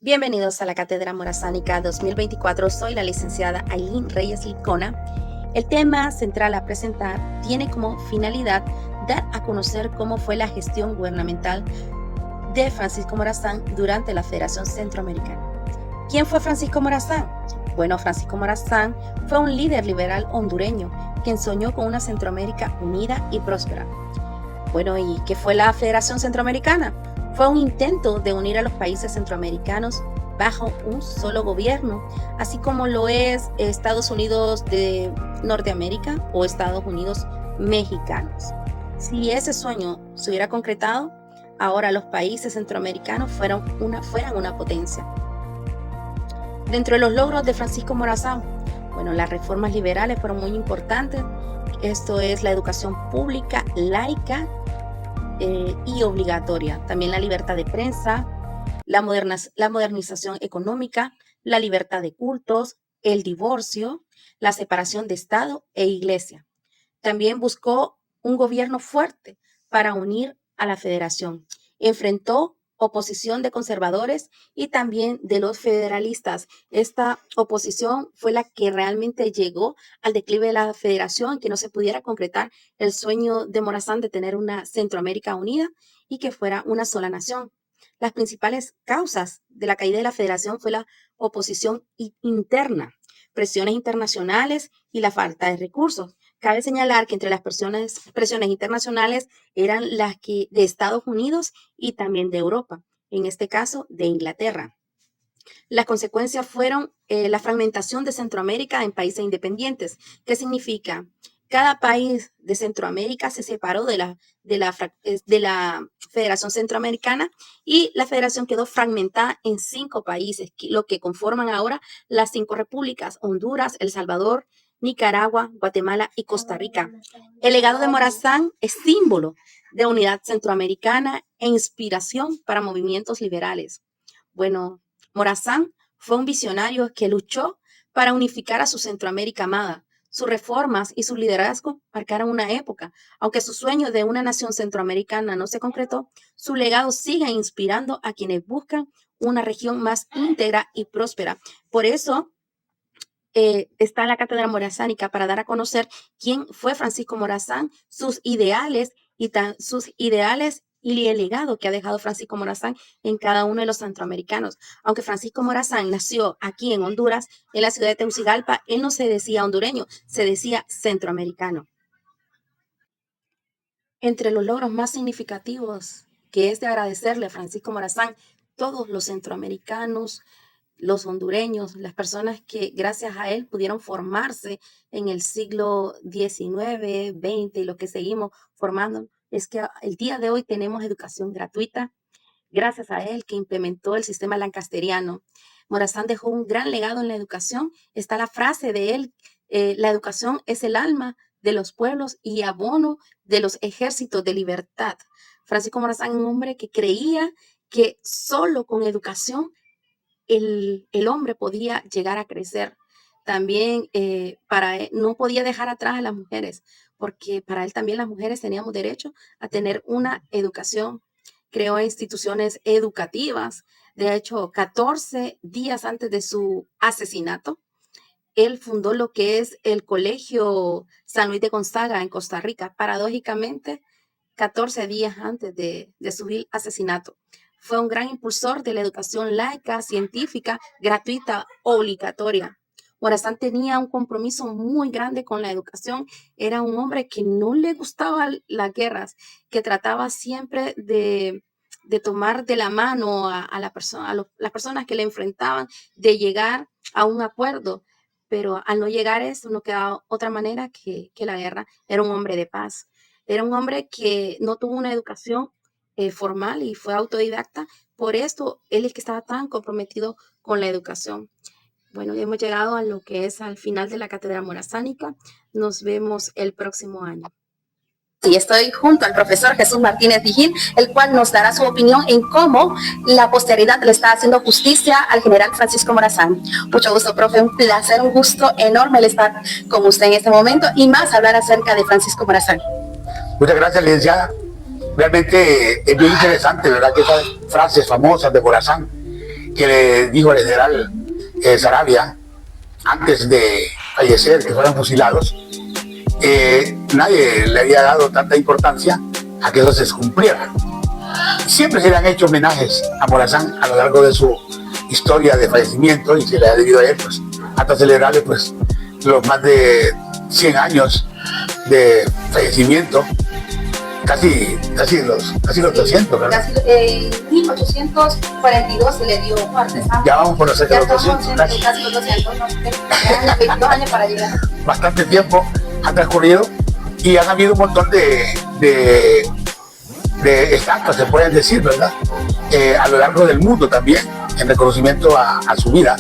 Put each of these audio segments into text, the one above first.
Bienvenidos a la Cátedra Morazánica 2024. Soy la licenciada Ailín Reyes Licona. El tema central a presentar tiene como finalidad dar a conocer cómo fue la gestión gubernamental de Francisco Morazán durante la Federación Centroamericana. ¿Quién fue Francisco Morazán? Bueno, Francisco Morazán fue un líder liberal hondureño quien soñó con una Centroamérica unida y próspera. Bueno, ¿y qué fue la Federación Centroamericana? Fue un intento de unir a los países centroamericanos bajo un solo gobierno, así como lo es Estados Unidos de Norteamérica o Estados Unidos mexicanos. Si ese sueño se hubiera concretado, ahora los países centroamericanos fueran una potencia. Dentro de los logros de Francisco Morazán, bueno, las reformas liberales fueron muy importantes. Esto es la educación pública, laica y obligatoria. También la libertad de prensa, la modernización económica, la libertad de cultos, el divorcio, la separación de Estado e Iglesia. También buscó un gobierno fuerte para unir a la federación. Enfrentó oposición de conservadores y también de los federalistas. Esta oposición fue la que realmente llegó al declive de la federación, que no se pudiera concretar el sueño de Morazán de tener una Centroamérica unida y que fuera una sola nación. Las principales causas de la caída de la federación fue la oposición interna, presiones internacionales y la falta de recursos. Cabe señalar que entre las presiones internacionales eran las que de Estados Unidos y también de Europa, en este caso de Inglaterra. Las consecuencias fueron la fragmentación de Centroamérica en países independientes. ¿Qué significa? Cada país de Centroamérica se separó de la Federación Centroamericana y la federación quedó fragmentada en 5 países, lo que conforman ahora las 5 repúblicas: Honduras, El Salvador, Nicaragua, Guatemala y Costa Rica. El legado de Morazán es símbolo de unidad centroamericana e inspiración para movimientos liberales. Bueno, Morazán fue un visionario que luchó para unificar a su Centroamérica amada. Sus reformas y su liderazgo marcaron una época. Aunque su sueño de una nación centroamericana no se concretó, su legado sigue inspirando a quienes buscan una región más íntegra y próspera. Por eso está la Cátedra Morazánica, para dar a conocer quién fue Francisco Morazán, sus ideales y el legado que ha dejado Francisco Morazán en cada uno de los centroamericanos. Aunque Francisco Morazán nació aquí en Honduras, en la ciudad de Tegucigalpa, él no se decía hondureño, se decía centroamericano. Entre los logros más significativos que es de agradecerle a Francisco Morazán, todos los centroamericanos, los hondureños, las personas que gracias a él pudieron formarse en el siglo XIX, XX y lo que seguimos formando, es que el día de hoy tenemos educación gratuita gracias a él, que implementó el sistema lancasteriano. Morazán dejó un gran legado en la educación. Está la frase de él: la educación es el alma de los pueblos y abono de los ejércitos de libertad. Francisco Morazán, un hombre que creía que solo con educación el hombre podía llegar a crecer. También para él, no podía dejar atrás a las mujeres, porque para él también las mujeres teníamos derecho a tener una educación. Creó instituciones educativas. De hecho, 14 días antes de su asesinato, él fundó lo que es el Colegio San Luis de Gonzaga en Costa Rica, paradójicamente 14 días antes de su asesinato. Fue un gran impulsor de la educación laica, científica, gratuita, obligatoria. Morazán tenía un compromiso muy grande con la educación. Era un hombre que no le gustaban las guerras, que trataba siempre de tomar de la mano a las personas que le enfrentaban, de llegar a un acuerdo. Pero al no llegar a eso, no quedaba otra manera que la guerra. Era un hombre de paz. Era un hombre que no tuvo una educación formal y fue autodidacta. Por esto, él es que estaba tan comprometido con la educación. Bueno, ya hemos llegado a lo que es al final de la Cátedra Morazánica. Nos vemos el próximo año. Y estoy junto al profesor Jesús Martínez Vigil, el cual nos dará su opinión en cómo la posteridad le está haciendo justicia al general Francisco Morazán. Mucho gusto, profe, un placer, un gusto enorme el estar con usted en este momento y más hablar acerca de Francisco Morazán. Muchas gracias, licenciada. Realmente es bien interesante, ¿verdad? Que esas frases famosas de Morazán, que le dijo al general Saravia, antes de fallecer, que fueran fusilados, nadie le había dado tanta importancia a que eso se cumpliera. Siempre se le han hecho homenajes a Morazán a lo largo de su historia de fallecimiento y se le ha debido a él, pues, hasta celebrarle pues, los más de 100 años de fallecimiento, casi los 200, ¿verdad? Casi 1842 se le dio muerte, ¿sabes? Ya vamos por los 200, casi los 200, no sé, 22 años para llegar. Bastante tiempo ha transcurrido y han habido un montón de estatuas, se pueden decir, ¿verdad? A lo largo del mundo también, en reconocimiento a su vida.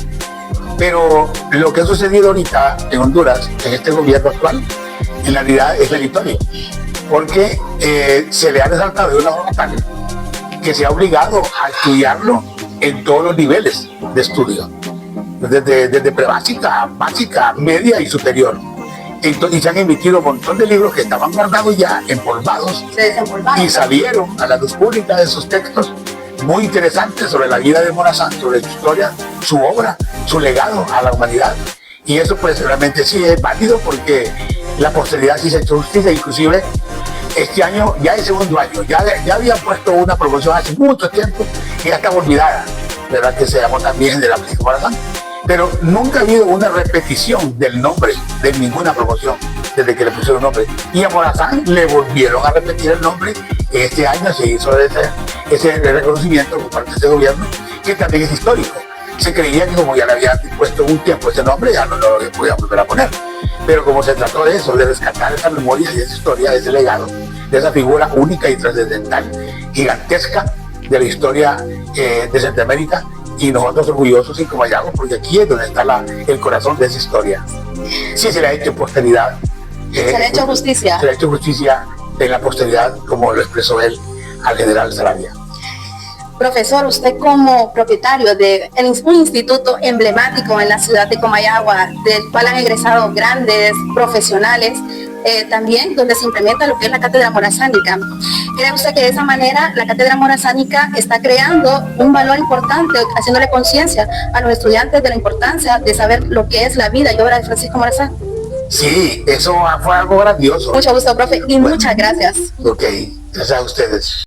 Pero lo que ha sucedido ahorita en Honduras, en este gobierno actual, en realidad es meritorio, porque se le ha resaltado de una forma tal que se ha obligado a estudiarlo en todos los niveles de estudio, desde prebásica, básica, media y superior. Entonces, y se han emitido un montón de libros que estaban guardados ya, empolvados, y salieron a la luz pública de esos textos muy interesantes sobre la vida de Morazán, sobre su historia, su obra, su legado a la humanidad. Y eso pues realmente sí es válido porque la posteridad sí se ha hecho justicia. Inclusive este año, ya es segundo año, ya habían puesto una promoción hace mucho tiempo y ya estaba olvidada, ¿verdad? Que se llamó también de la película Morazán. Pero nunca ha habido una repetición del nombre de ninguna promoción desde que le pusieron nombre. Y a Morazán le volvieron a repetir el nombre. Este año se hizo ese reconocimiento por parte de este gobierno, que también es histórico. Se creía que como ya le habían puesto un tiempo ese nombre, ya no lo podían volver a poner. Pero como se trató de eso, de rescatar esa memoria y esa historia, ese legado, de esa figura única y trascendental, gigantesca de la historia de Centroamérica, y nosotros orgullosos y como hallamos, porque aquí es donde está el corazón de esa historia. Sí se le ha hecho posteridad. Se le ha hecho justicia. Se le ha hecho justicia en la posteridad, como lo expresó él al general Saravia. Profesor, usted como propietario de un instituto emblemático en la ciudad de Comayagua, del cual han egresado grandes profesionales, también donde se implementa lo que es la cátedra morazánica. ¿Cree usted que de esa manera la cátedra morazánica está creando un valor importante, haciéndole conciencia a los estudiantes de la importancia de saber lo que es la vida y obra de Francisco Morazán? Sí, eso fue algo grandioso. Mucho gusto, profe, y bueno, muchas gracias. Ok, gracias a ustedes.